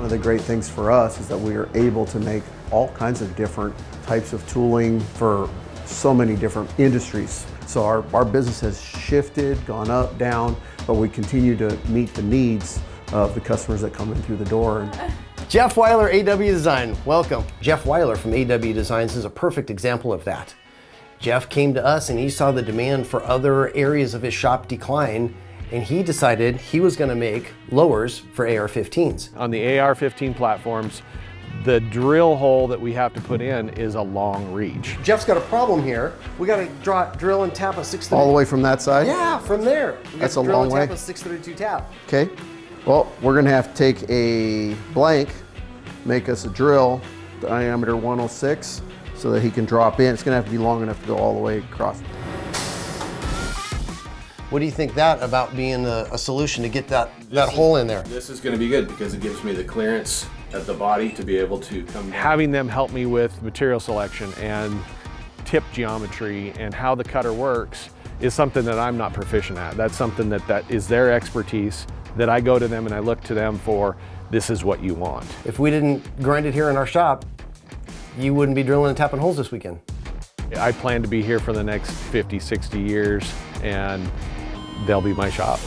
of the great things for us is that we are able to make all kinds of different types of tooling for so many different industries. So our business has shifted, gone up, down, but we continue to meet the needs of the customers that come in through the door. Jeff Weiler, AW Design, welcome. Jeff Weiler from AW Designs is a perfect example of that. Jeff came to us and he saw the demand for other areas of his shop decline, and he decided he was going to make lowers for AR-15s. On the AR-15 platforms, the drill hole that we have to put in is a long reach. Jeff's got a problem here. We got to drill and tap a 632. All the way from that side? Yeah, from there. That's a long way. Tap a 632 tap. Okay. Well, we're going to have to take a blank, make us a drill, diameter 106, so that he can drop in. It's going to have to be long enough to go all the way across. What do you think about being a solution to get that hole in there? This is going to be good because it gives me the clearance at the body to be able to come down. Having them help me with material selection and tip geometry and how the cutter works is something that I'm not proficient at. That's something that is their expertise, that I go to them and I look to them for, this is what you want. If we didn't grind it here in our shop, you wouldn't be drilling and tapping holes this weekend. I plan to be here for the next 50, 60 years, and they'll be my shop.